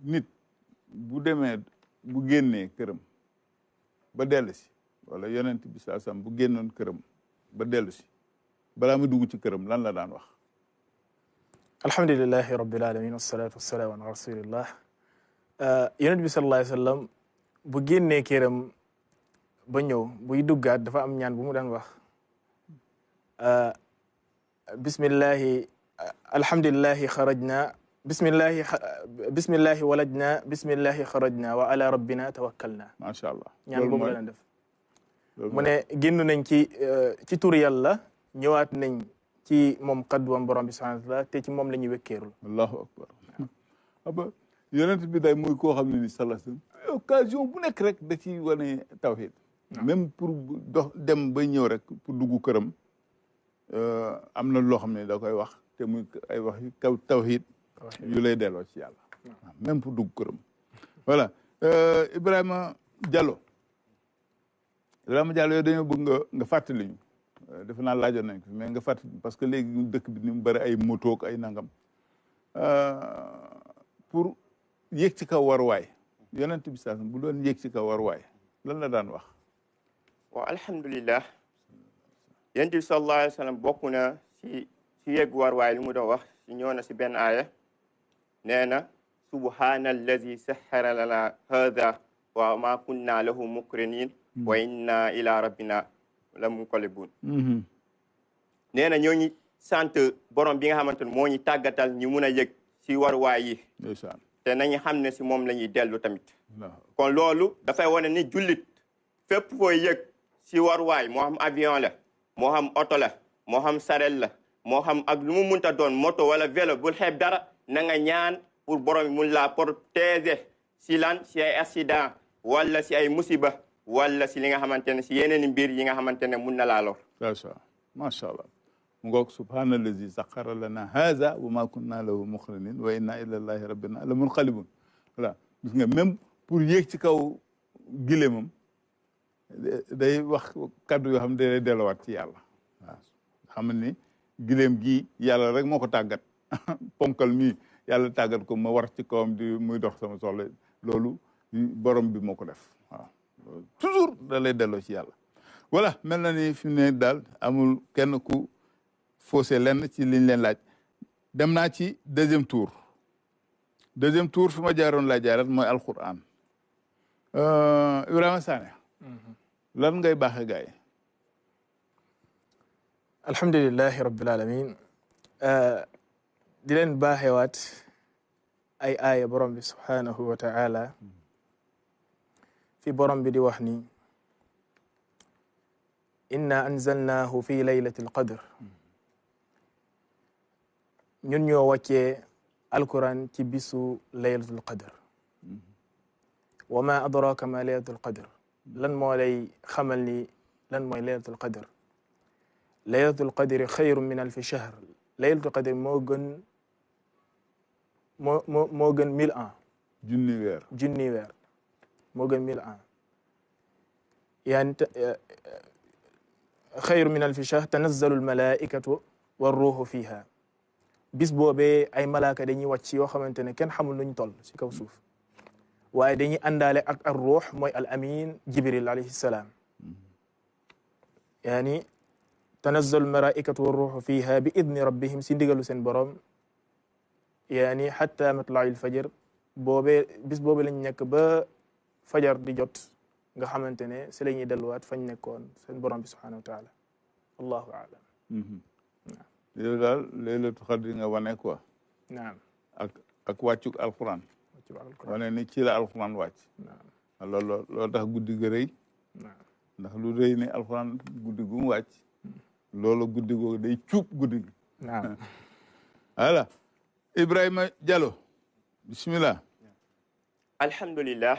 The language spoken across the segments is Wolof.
nit bu demee bu génnee këram ba dellu si wala yonent bi saa sam bu génnoon këram ba dellu si balaa mu dugg ci këram lan la daan wax alhamdulillahi rabbil alamin wassalatu wassalamu ala rasulillah yonent bi sallallahu alayhi wa sallam bu génnee këram ba ñëw buy duggaat dafa am ñaan bu mu daan wax bismillahi alhamdulillahi xarajna bismillahi walajna bismillahi xarajna wa ala rabbina tawakkalna macha allah ñaan boobu la daan def mu ne génn nañ ci tur yàlla ñëwaat nañ ci moom kadduwam borom bi subhanahu wa taala te ci moom la ñuy wekkeerul allahu akbar aba yonent bi day muy koo xam ne ni sallallahu alayhi wasallam occasion bu nekk rek da ci wane tawhid même pour dox dem bay ñëw rek pour dugg këram am na loo xam ne da koy wax te muy ay wax yu kaw tawhid yu lay delloo ci yàlla même pour dugg këram voilà Ibrahima Diallo yow dañoo bëgg nga fàttali ñu defe naa laajoon nañ ko mais nga fàttali parce que léegi dëkk bi ni mu bëri ay moto ak ay nangam pour yéeg ci kaw waruwaay yonent bi saa bu doon yéeg ci kaw waruwaay lan la daan wax waaw alhamdulillah yonent bi sallallahu alayhi wa sallam bokk na si yéeg waruwaay li mu doon wax si ñëw na si benn aaya nee na subhaana allazi sahhara lana hada wa ma kunna lahu mukrinin wa inna ila rabbina la munqalibun nee na ñoo ngi sant borom bi nga xamante ne moo ñu tàggatal ñu mun a yëg si waruwaay yi te nañu xam ne si moom la ñuy dellu tamit kon loolu dafay wane ni jullit fépp fooy yëg si waruwaay moo xam avion la moo xam oto la moo xam sarel la moo xam ak lu mu munta doon moto wala vélo bul xeeb dara na nga ñaan pour borom bi mun laa protéger si lan si ay accident wala si ay musiba wala si li nga xamante ne si yeneen mbir yi nga xamante ne mun na laa lor macha allah mu ngoog subhaanallazi saxara lana haza wa ma kunna lahu muqrinin wa inna ila llahi rabbina la munqalibun voilà gis nga même pour yéeg ci kaw gileemam day wax kaddu yoo xam ne day delluwaat ci yàlla waaw xam ni gileem gi yàlla rek moo ko tàggat ponkal mi yàlla tàggat ko ma war ci kawam di muy dox sama soxla loolu borom bi moo ko def waaw toujours da lay delloo ci yàlla voilà mel na ni fi mu ne daal amul kenn ku faussé lenn ci liñ leen laaj dem naa ci deuxième tour fi ma jaaroon laa jaarat mooy alquran Ibrahima Sané lan ngay baaxe gaay alhamdulillahi rabbil alamin di leen baaxewaat ay aaya borom bi subhanahu wa ta'ala fi borom bi di wax ni inna anzalnahu fi laylatil qadr ñun ñoo wàccee alquran ci bisu laylatul qadr wa ma adraka ma laylatul qadr lan moo lay xamal ni lan mooy laylatul qadr laylatul qadri xayrun min alfi shahr laylatul qadr moo gën 1000 ans junni weer moo gën 1000 ans yani xayru min alfi shahr tanazzalu almalaikatu warruuhu fiha bis boobee ay malaaka dañuy wàcc yoo xamante ne kenn xamul nuñ toll si kaw suuf waaye dañuy àndaale ak ar ruux mooy al amin jibril alayhi salaam yani tanazzalu almalaikatu warruuhu fiha bi idni rabbihim si ndigalu seen borom yani xatta matla'il fajr boobee bis boobe lañ nekk ba fajar di jot nga xamante ne si la ñuy delluwaat fañ nekkoon seen borom bi subhanahu wa taala allahu aalam yow daal laylatul qadr nga wane quoi naam ak wàccuk alquran wane ni ci la alquran wàcc naam loolu tax guddi ga rëy ndax lu rëy ne alquran guddi gu mu wàcc loolu guddi googu day cuub guddi gi naam voilà Ibrahima Diallo bismillah alhamdulillah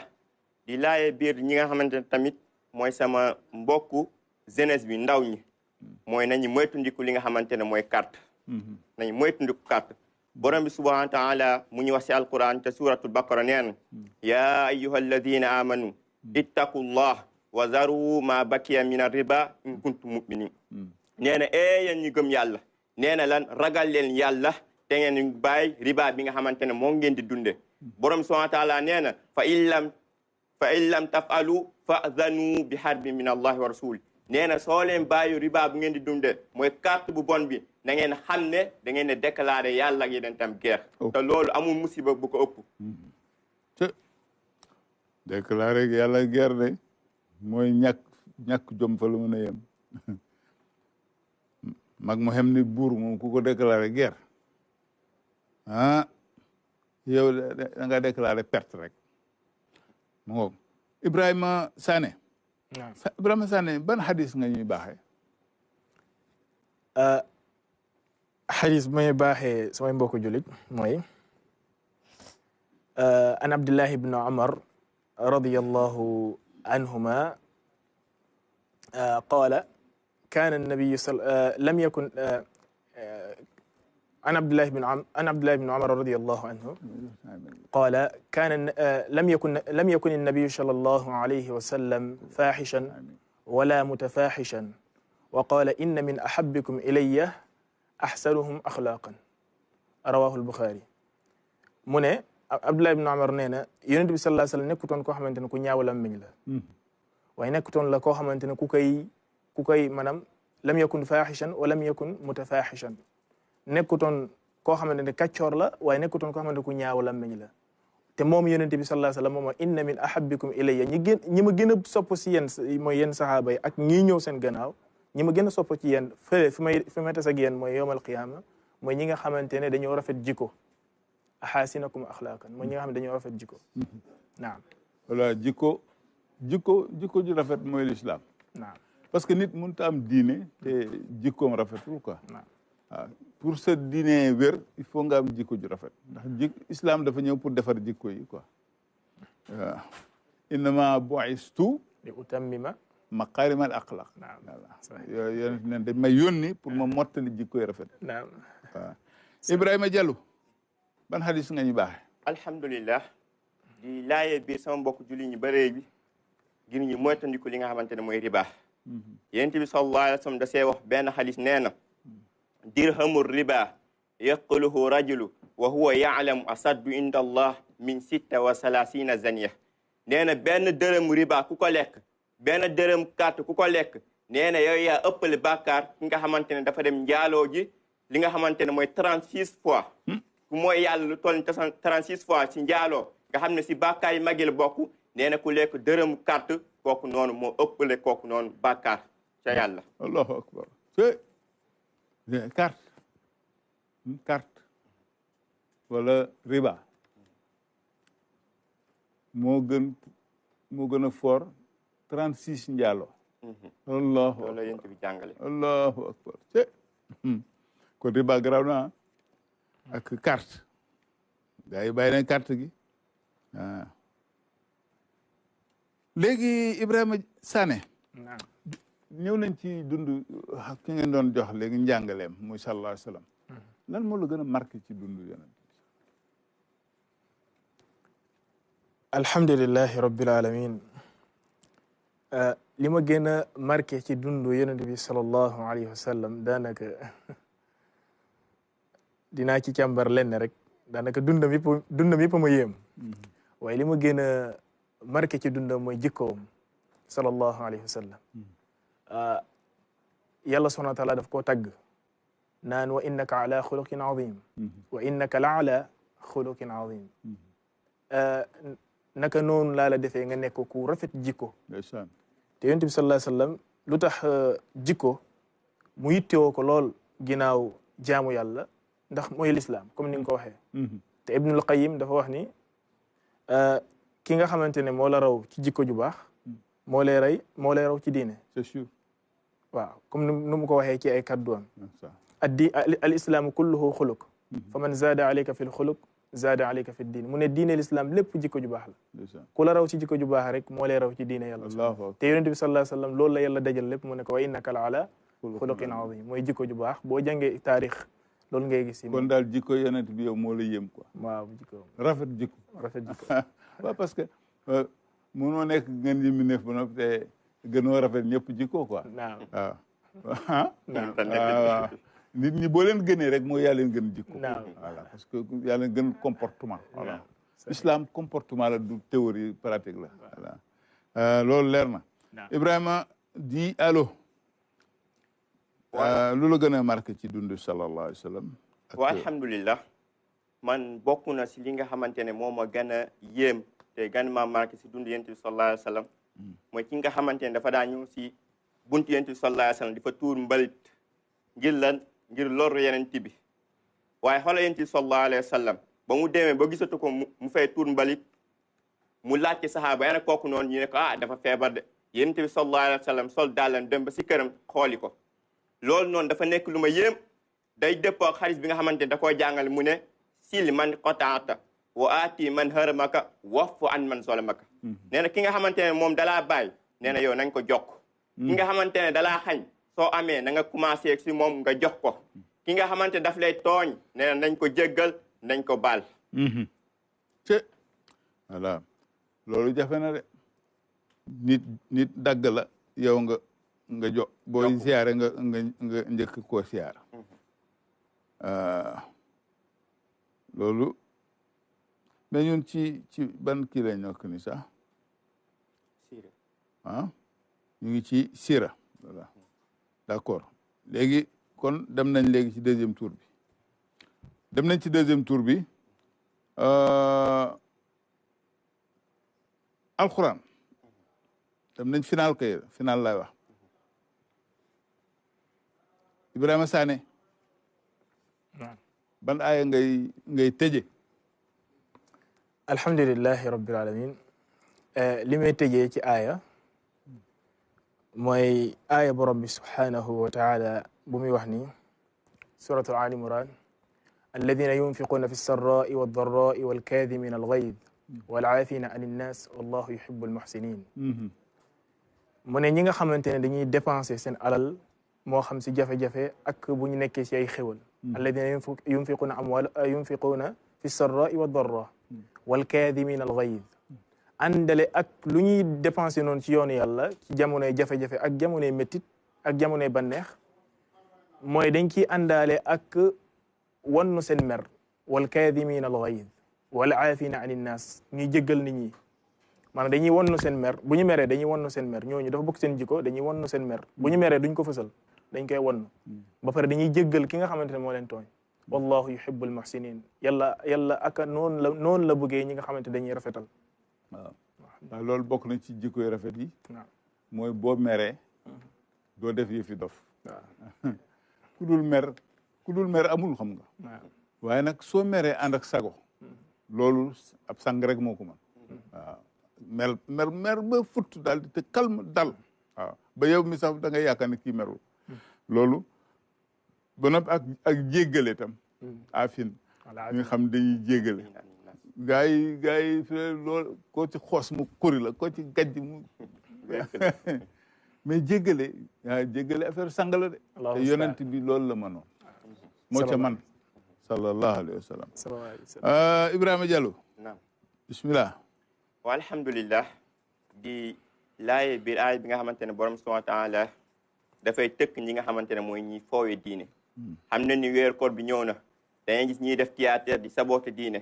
di laaye biir ñi nga xamante ne tamit mooy sama mbokku jeunesse bi ndaw ñi mooy nañu moytundiku li nga xamante ne mooy carte nañu moytundiku carte borom bi subhanahu wa taala mu ñu wax si alquran te suratul baqara neen ya ayyuha alladina amanu ittaqullah wa zaru ma bakiya min arriba in kuntum muminin nee na yéen ñu gëm yàlla nee na lan ragal leen yàlla te ngeen bàyyi riba bi nga xamante ne moo ngeen di dunde borom subhanahu wa taala nee na fa in lam tafalu fa'zanu bi harbin min allahi wa rasul nee na soo leen bàyyi riba bu ngeen di dunde mooy carte bu bon bi na ngeen xam ne da ngeen ne déclaré yàlla ak yeneen tam guerre te loolu amul musiba bu ko ëpp déclaré yàlla guerre de mooy ñàkk jom fa la mën a yem mag mu xem ni buur moom ku ko déclaré guerre yow da nga déclaré perte rek mu ngoog Ibrahima Sané Ibrahima Sané ban xadis nga ñuy baaxee xadis bu may baaxee samay mbokku julit mooy an Abdullah ibn Umar radiyallahu anhuma qaala kaana nabiyu lam yakun عن عبد الله بن عمر رضي الله عنه قال لم يكن النبي صلى الله عليه وسلم فاحشا ولا متفاحشا وقال إن من أحبكم إلي أحسنهم أخلاقا رواه البخاري mu ne Abdullah ibn Umar nee na Yonent bi sallallahu alayhi wa sallam nekkutoon koo xamante ne ku ñaaw làmmiñ la waaye nekkutoon la koo xamante ne ku koy maanaam lam yakun faaxishan wa lam yakun mutafaaxishan nekkutoon koo xamante ne kàccoor la waaye nekkutoon koo xamante ne ku ñaaw làmmiñ la te moom Yonent bi sallallahu alayhi wa sallam moom inna min ahabbikum ilayya ñi ma gën a sopp si yéen mooy yéen saxaaba yi ak ñii ñëw seen gannaaw ñi ma gën a sopp ci yéen fële fi may tas ak yéen mooy yawmal qiyaama mooy ñi nga xamante ne dañoo rafet jikko axaasinakum axlaaqan mooy ñi nga xam ne dañoo rafet jikko naam voilà jikko ju rafet mooy l'islam naam parce que nit mënut a am diine te jikkoom rafetul quoi naam waaw pour sa diine wér il faut nga am jikko ju rafet ndax islam dafa ñëw pour defar jikko yi quoi waaw innama bu'istu li utammima maqaarimal axlaaq naam voilà yonent ne dañ may yónni pour ma mottali jikko yi rafet naam waaw Ibrahima Diallo ban xadis nga ñu baaxee alhamdulillah di laayee biir sama mbokk julli ñu bëree bi ngir ñu moytandiku li nga xamante ne mooy riba Yonent bi sallallahu alayhi wa sallam da see wax benn xadis nee na dirhamu riba yaquluhu rajulu wa huwa yaalamu asaddu inda allah min 36 zaniya nee na benn dërëm riba ku ko lekk benn dërëm carte ku ko lekk nee na yow yaa ëppale bàkkaar ki nga xamante ne dafa dem njaaloo ji li nga xamante ne mooy 36 fois mooy yàlla lu toll 36 fois ci njaaloo nga xam ne si bàkkaar yi magi la bokk nee na ku lekk dërëm carte kooku noonu moo ëppale kooku noonu bàkkaar ca yàlla allahu akbar carte wala riba moo gën a fort 36 njaaloo allahu loolu la yéen bi jàngale allahu akbar kon riba garaaw na ak carte gars yi bàyyi nañ carte gi waaw léegi Ibrahima Sané ñëw nañ ci dund ki ngeen doon jox léegi njàngaleem muy sallallahu alayhi wa sallam lan moo la gën a marqué ci dund yonent alhamdulillahi rabbil alamin li ma gën a marqué ci dund yonent bi sallallahu alayhi wa sallam daanaka dinaa ci càmbar lenn rek daanaka dundam yëpp ma yéem waaye li ma gën a marqué ci dundam mooy jikkoom sallallahu alayhi wa sallam yàlla subhanahu wa taala daf koo tagg naan wa innaka ala xuluqin azim wa innaka la ala xuluqin azim naka noonu laa la defee nga nekk ku rafet jikko te yonent bi sallallahu alayhi wa sallam lu tax jikko mu yittewoo ko lool ginnaaw jaamu yàlla ndax mooy lislaam comme ni nga ko waxee te Ibnul Qayyim dafa wax ni ki nga xamante ne moo la raw ci jikko ju baax moo lay raw ci diine c'est sûr waaw comme nu mu ko waxee ci ay kàdduwam al islaamu kulluhu xuluq fa man zaada alayka fi l xuluq zaada alayka fi diin mu ne diine l'islam lépp jikko ju baax la ku la raw ci jikko ju baax rek moo lay raw ci diine yàlla te yonent bi sallallahu alayhi wa sallam loolu la yàlla dajal lépp mu ne ko wa innaka la ala xuluqin azim mooy jikko ju baax boo jàngee taarix loolu ngay gis kon daal jikko yonent bi yow moo la yéem quoi waaw jikko rafet jikko waaw parce que mënoo nekk ngeen ji mineef ba noppi te gënoo rafet ñëpp jikko quoi waaw waaw nit ñi boo leen gënee rek mooy yaa leen gën jikko voilà parce que yaa leen gën comportement voilà islam comportement la du théorie pratique la voilà loolu leer na Ibrahima di allo lu la gën a marqué ci dundu sallallahu alayhi wa sallam wa alhamdulillah man bokk na si li nga xamante ne moo ma gën a yéem te gën maa marqué si dundu yonent bi sallallahu alayhi wa sallam mooy ki nga xamante ne dafa daa ñëw si buntu yonent bi sallallahu alayhi wa sallam di fa tuur mbalit ngir lan ngir lor yonent bi waaye xoolal yonent bi sallallahu alayhi wa sallam ba mu demee ba gisatu ko mu fay tuur mbalit mu laajte saxaaba yana kooku noonu ñu ne ko dafa feebar de yonent bi sallallahu alayhi wa sallam sol dàllam dem ba si këram xooli ko loolu noonu dafa nekk lu ma yéem day dëppoo ak xaris bi nga xamante ne da koo jàngal mu ne sil man qotaata wa aati man haramaka wafu an man zolamaka nee na ki nga xamante ne moom dalaa bàyyi nee na yow nañ ko jokk ki nga xamante ne dalaa xañ soo amee na nga commencé si moom nga jox ko ki nga xamante ne daf lay tooñ nee na nañ ko jéggal nañ ko baal te voilà loolu jafe na de nit dagg la yow nga jox booy siyaare nga njëkk koo siyaara loolu mais ñun ci ban kii lañ nekk ni sax ñu ngi ci sira voilà d'accord léegi kon dem nañ léegi ci deuxième tour bi alxuraan dem nañ final kay final lay wax Ibrahima Sané ban aaya ngay tëje alhamdulillahi rabbil alamin li may tëjee ci aaya mooy aaya borom bi subhanahu wa taala bu muy wax ni suratu ali imran alladina yunfiquna fi sarrai waddarrai walkadimina alghayd walcaafina an innas wallahu yuhibu almuhsinin mu ne ñi nga xamante ne dañuy dépenser seen alal moo xam si jafe-jafe ak bu ñu nekkee si ay xéwal alladina yunfiquna fi sarrai waddarra walkadimina alghayd àndale ak lu ñuy dépensé noonu ci yoonu yàlla ci jamonoy jafe-jafe ak jamonoy méttit ak jamonoy banneex mooy dañ ciy àndaale ak wannu seen mer wal kaadimina al ghayd wal aafina an innaas ñuy jéggal nit ñi maanaam dañuy wannu seen mer bu ñu meree dañuy wannu seen mer ñooñu dafa bokk seen jikko dañuy wannu seen mer bu ñu meree duñ ko fësal dañ koy wannu ba pare dañuy jéggal ki nga xamante ne moo leen tooñ wallahu yuhibbul muhsinin yàlla aka noonu la bëggee ñi nga xamante dañuy rafetal waaw loolu bokk na ci jikkoy rafet yi mooy boo meree doo def yëfi dof ku dul mer amul xam nga waaye nag soo meree ànd ak sago loolu ab sang rek moo ko mën waaw mer ba futt daal di te calme dal waaw ba yow mi sax da ngay yaakaar ne kii merul loolu ba noppi ak jéggale tam afin ñi nga xam dañuy jéggale gaa yi loolu koo ci xoos mu kuri la koo ci gajj mu mais jéggale affaire sang la de te yonent bi loolu la mënoon moo ca man sallallahu alayhi wa sallam Ibrahima Diallo naam bismillah wa alhamdulillah di laaye biir aay bi nga xamante ne borom subhanahu wa taala dafay tëkk ñi nga xamante ne mooy ñi foowee diine xam ne ni weer koor bi ñëw na dañuy gis ñiy def théâtre di saboter diine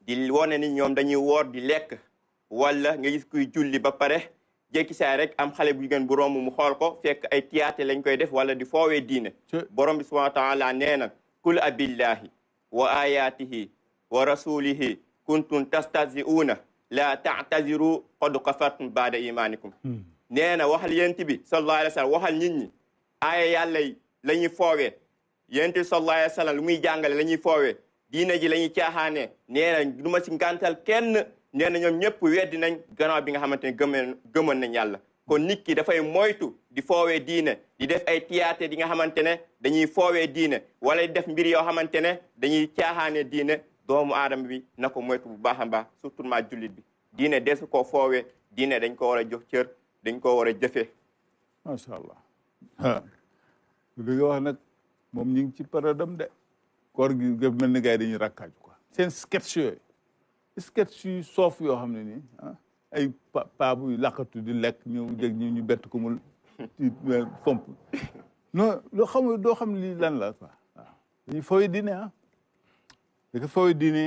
di wone ni ñoom dañuy woor di lekk wala nga gis kuy julli ba pare jékki saay rek am xale bu jigéen bu romb mu xool ko fekk ay théâtre lañ koy def wala di foowee diine borom bi subhanahu wa taala nee na kul abillahi wa ayatihi wa rasulihi kuntum tastahzi'una la ta'taziru qad kafartum ba'da imanikum nee na waxal yent bi sallallahu alayhi wa sallam waxal nit ñi aaya yàlla la ñuy foowee yent bi sallallahu alayhi wa sallam lu muy jàngale la ñuy foowee diine ji la ñuy caaxaanee nee na du ma si ngàntal kenn nee na ñoom ñëpp weddi nañ gannaaw bi nga xamante ne gëmoon nañ yàlla kon nit ki dafay moytu di foowee diine di def ay théâtre di nga xamante ne dañuy foowee diine wala di def mbir yoo xamante ne dañuy caaxaanee diine doomu aadama bi na ko moytu bu baax a baax surtout ma jullit bi diine desu koo foowee diine dañ ko war a jox cër dañ ko war a jëfee macha allah li nga wax nag moom ñu ngi ci paradam de koor gi gëf mel ni gars yi dañuy rakkaaju quoi seen sketch yooyu sketch yu soof yoo xam ne nii ay paa buy laqatu di lekk ñëw dégg ñu bett ko mu fomp non loo xam doo xam lii lan la quoi waaw dañuy fooy dine que fooy diine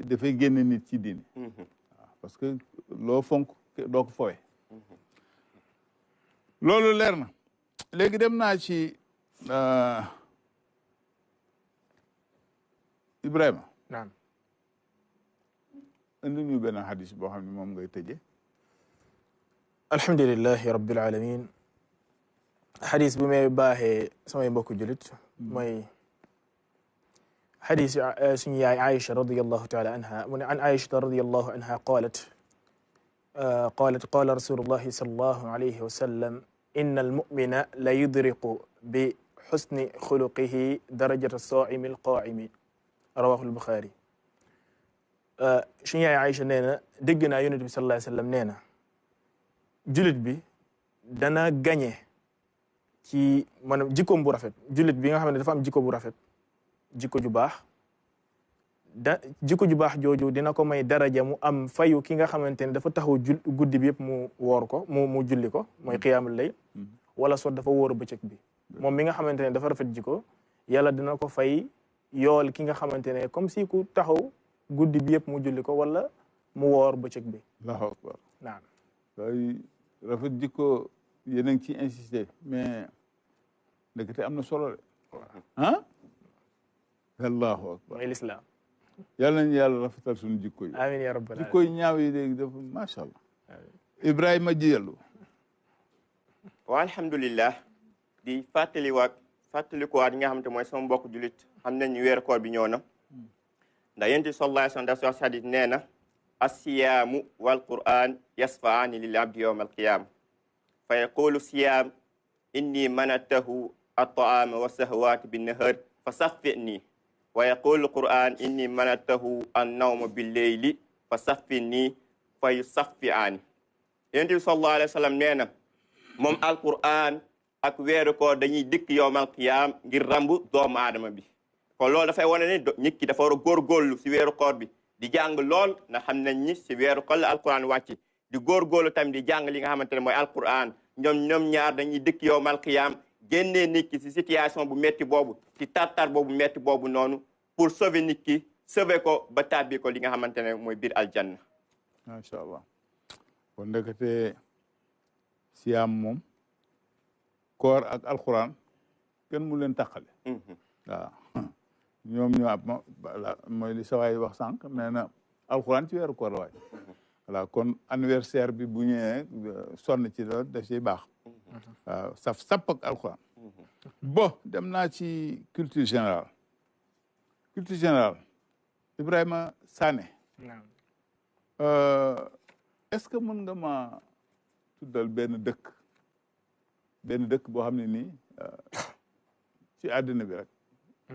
dafay génne nit ci diine parce que loo fonk doo ko foowe loolu leer na léegi dem naa ci Ibrahima naam indi ñu benn xadis boo xam ne moom ngay tëje alhamdulillahi rabbil alamin xadis bu may baaxee samay mbokku julit mooy xadis suñu yaay Aïcha radiyallahu taala anha mu ne an Aïcha radiyallahu anha قالت قال رسول الله صلى الله عليه وسلم إن المؤمن لا يدرك بحسن خلقه درجة الصائم القائم رواه البخاري suñu yaay Aïcha nee na dégg naa Yonent bi sallallahu alayhi wa sallam nee na julit bi dana gañe ci maanaam jikkoom bu rafet julit bi nga xam ne dafa am jikko bu rafet jikko ju baax jikko ju baax jooju dina ko may daraja mu am fayu ki nga xamante ne dafa taxaw guddi bi yëpp mu woor ko mu julli ko mooy qiyaamul layl wala soit dafa wóoru bëccëg bi moom mi nga xamante ne dafa rafet jikko yàlla dina ko fay yool ki nga xamante ne comme si ku taxaw guddi bi yëpp mu julli ko wala mu woor bëccëg bi Allahu akbar naam waaye rafet jikko yéen a ngi ci insisté mais ndekete am na solo de ah allahu akbar mooy lislaam yàlla nañu yàlla rafetal suñu jikko yi amiin ya rabbal jikko yi ñaaw yi léegi dafa macha allah Ibrahima Diallo wa alhamdulillah di fàttalikuwaat nga xamante mooy sama mbokk julit xam nañ weeru koor bi ñëw na ndax yonent bi sallallahu alayhi wa sallam dafa wax hadith nee na assiyaamu wal quran yasfaani lil abdi yawma alqiyama fa yaqulu siyaam inni manatahu at-ta'ama wa sahwaati bin nahar fa saffini wa yaqulu quran inni manatahu an-nawma bil layli fa saffini fa yusaffi'ani yonent bi sallallahu alayhi wa sallam nee na moom alquran ak weeru koor dañuy dikk yawmal qiyaam ngir rambu doomu aadama bi kon loolu dafay wane ne nit ki dafa war a góorgóorlu si weeru koor bi di jàng lool na xam nañ ni si weeru koor la alquran wàcc di góorgóorlu tamit di jàng li nga xamante ne mooy alquran ñoom ñaar dañuy dikk yawmal qiyaam génnee nit ki si situation bu metti boobu ci tartar boobu metti boobu noonu pour sauver nit ki sauver ko ba tàbbi ko li nga xamante ne mooy biir aljanna macha allah kon ndekete siyaam moom koor ak alquran kenn mu leen tàqale waaw ñoom ñoo am mooy li sawaay wax sànq nee na alquran ci weeru koor la waay voilà kon anniversaire bi bu ñëwee sonn ci loolu daf ciy baax waaw saf sapp ak alquran bon dem naa ci culture générale Ibrahima Sané est-ce que mën nga ma tuddal benn dëkk boo xam ne nii ci àddina bi rek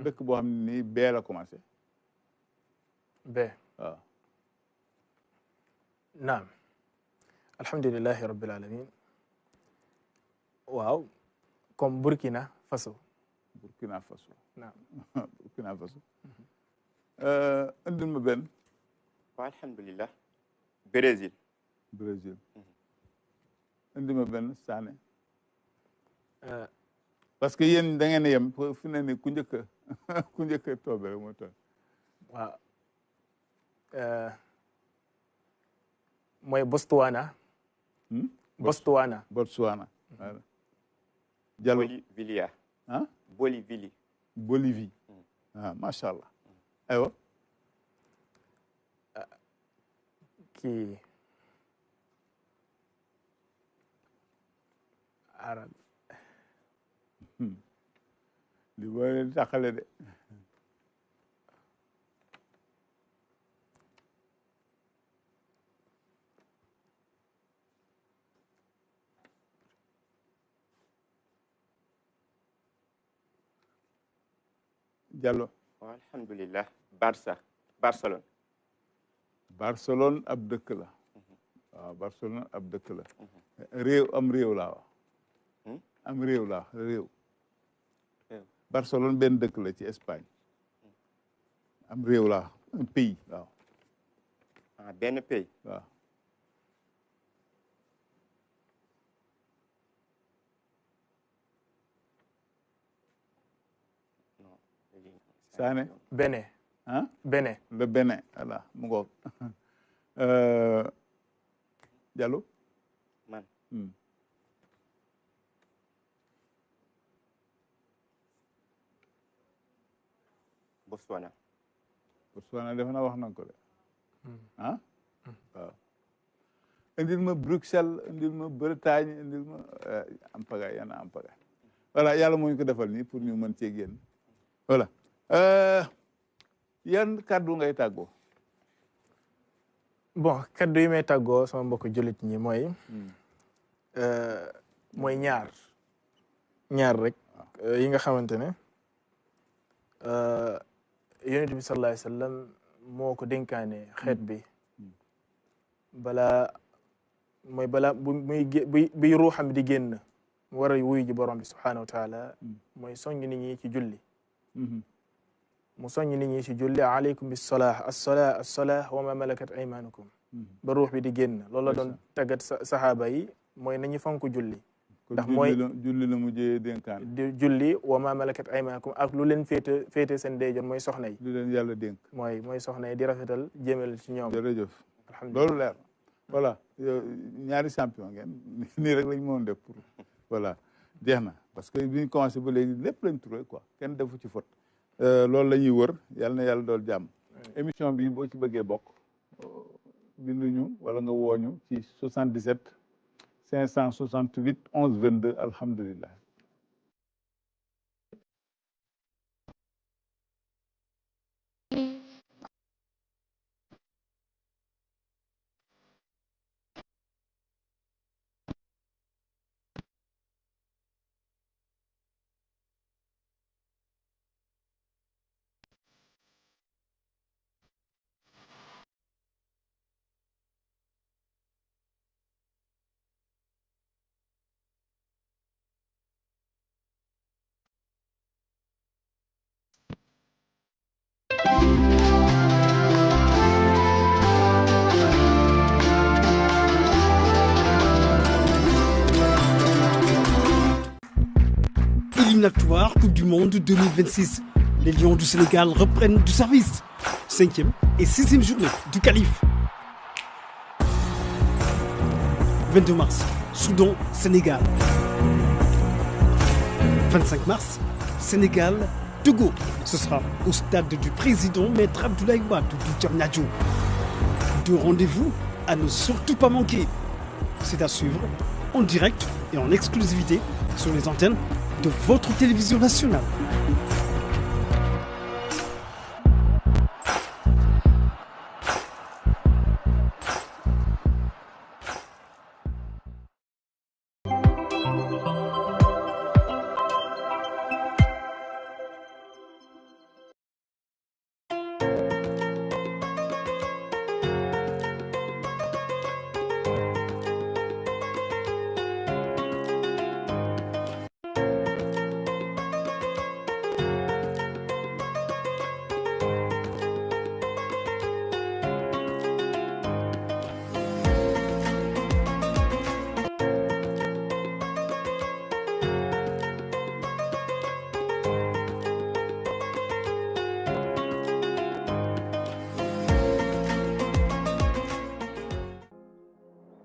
dëkk boo xam ne nii bee la commencé bee waaw naam alhamdulillahi rabbil alamin waaw comme Burkina Faso naam Burkina Faso indil ma benn waaw alhamdulillah Brésil indi ma benn Sané parce que yéen da ngeen yem fu ne ni ku njëkk a toobe rek moo tax waaw mooy Botswana voilà Diallo Bolivia ah Bolivie macha allah aywa kii arab li boo leen taxale de Diallo waaw alhamdulillah Barcelone ab dëkk la waaw Barcelone ab dëkk la réew laa wax am réew laa réew Barcelone benn dëkk la ci Espagne am réew laa un pays waaw benn pays waaw Sané Bénin ah Bénin. le Bénin voilà mu ngoog Diallo man Botswana. Botswana defe naa wax na ko de ah waaw indil ma Bruxelles indil ma Bretagne indil ma am pagaay yana am pagaay voilà yàlla moo ñu ko defal nii pour ñu mën cee génn voilà yan kàddu ngay tàggoo bon kaddu yi may tàggoo sama mbokk jullit ñi mooy ñaar rek yi nga xamante ne yonent bi sallallahu alayhi wa sallam moo ko dénkaane xeet bi balaa buy ruuxam di génn mu war a wuyu ji borom bi subhanahu wa taala mooy soññ nit ñi ci julli mu soññ nit ñi ci julli aleykum bis salah as-salah wa ma malakat aymanukum ba ruux bi di génn loolu la doon tàggat saxaaba yi mooy nañu fonk julli ndax mooy julli la mujjee dénkaan di julli wa ma malakat aymanukum ak lu leen féete seen deyjoon mooy soxna yi lu leen yàlla dénk mooy soxna yi di rafetal jéemal ci ñoom jërëjëf alhamdulilah loolu leer voilà ñaari champion ngeen nii rek lañ mën def pour voilà jeex na parce que bi ñu commencé ba léegi lépp lañ trouvé quoi kenn defu ci faute loolu la ñuy wër yàlla na yàlla dool jàmm émission bi boo ci bëggee bokk binduñu wala nga wooñu ci 77 568 11 22 alhamdulilah Éliminatoire Coupe du Monde 2026. Les Lions du Sénégal reprennent du service. 5e et 6e journée du qualif. 22 mars, Soudan, Sénégal. 25 mars, Sénégal, Togo. Ce sera au stade du président Maître Abdoulaye Wade du Diamniadio. 2 rendez-vous à ne surtout pas manquer. C'est à suivre en direct et en exclusivité sur les antennes de votre télévision nationale.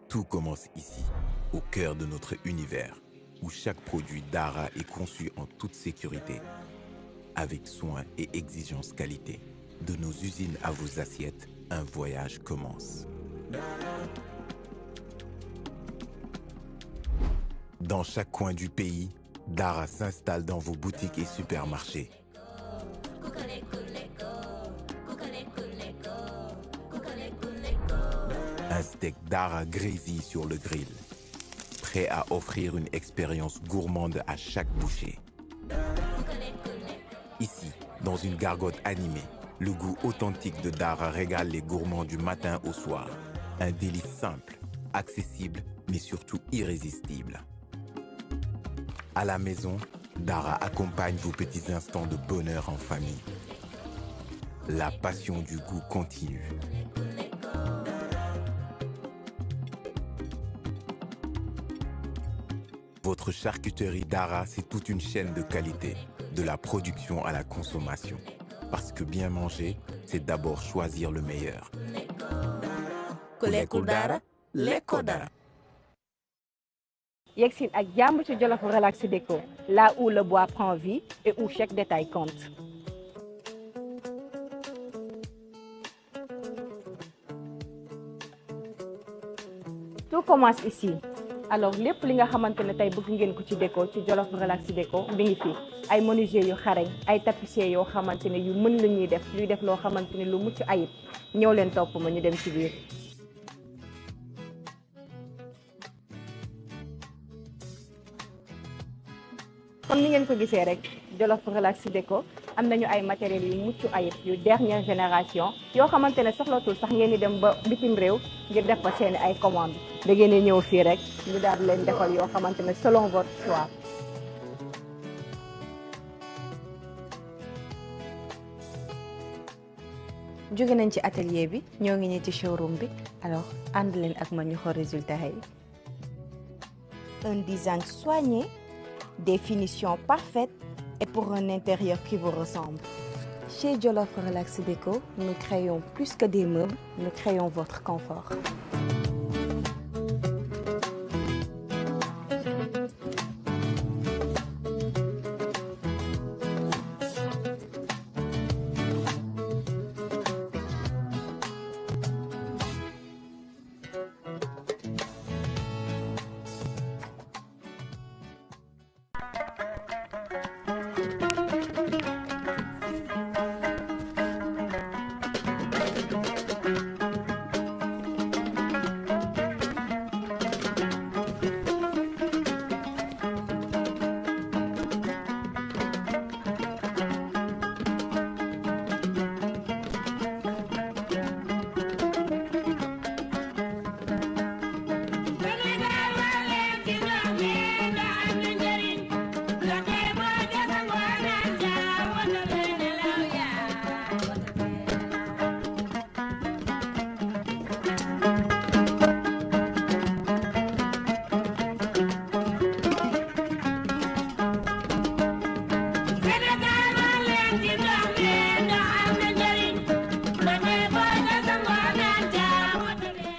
Tout commence ici, au cœur de notre univers, où chaque produit Dara est conçu en toute sécurité, avec soin et exigence qualité. De nos usines à vos assiettes, un voyage commence. Dans chaque coin du pays, Dara s'installe dans vos boutiques et supermarchés. Un steak Dara grésille sur le grill, prêt à offrir une expérience gourmande à chaque bouchée. Ici, dans une gargote animée, le goût authentique de Dara régale les gourmands du matin au soir. Un délice simple, accessible, mais surtout irrésistible. À la maison, Dara accompagne vos petits instants de bonheur en famille. La passion du goût continue. Votre charcuterie Dara, c'est toute une chaîne de qualité, de la production à la consommation. Parce que bien manger, c'est d'abord choisir le meilleur. Lekku Dara, Lekko Dara. Yegsil ak jàmm ci Jolof Relax Déco, là où le bois prend vie et où chaque détail compte. Tout commence ici. Alors lépp li nga xamante ne tey bëgg ngeen ko ci déco ci Jolof Relax Déco mi ngi fi ay menuisier yu xarañ ay tapissier yoo xamante ne yu mën la ñuy def luy def loo xamante ne lu mucc ayib ñëw leen topp ma ñu dem ci biir. comme ni ngeen ko gisee rek Jolof Relax Déco am nañu ay matériels yu mucc ayib yu dernière génération yoo xamante ne soxlatul sax ngeen di dem ba bitim réew ngir def fa seeni ay commande da ngeen di ñëw fii rek ñu daal di leen defal yoo xamante ne selon votre choix. jóge nañ ci atelier bi ñoo ngi nii ci showroom bi alors ànd leen ak ma ñu xool résultat yi. Un design soigné, des finitions parfaites et pour un intérieur qui vous ressemble. Chez Jolof Relax Déco, nous créons plus que des meubles, nous créons votre confort.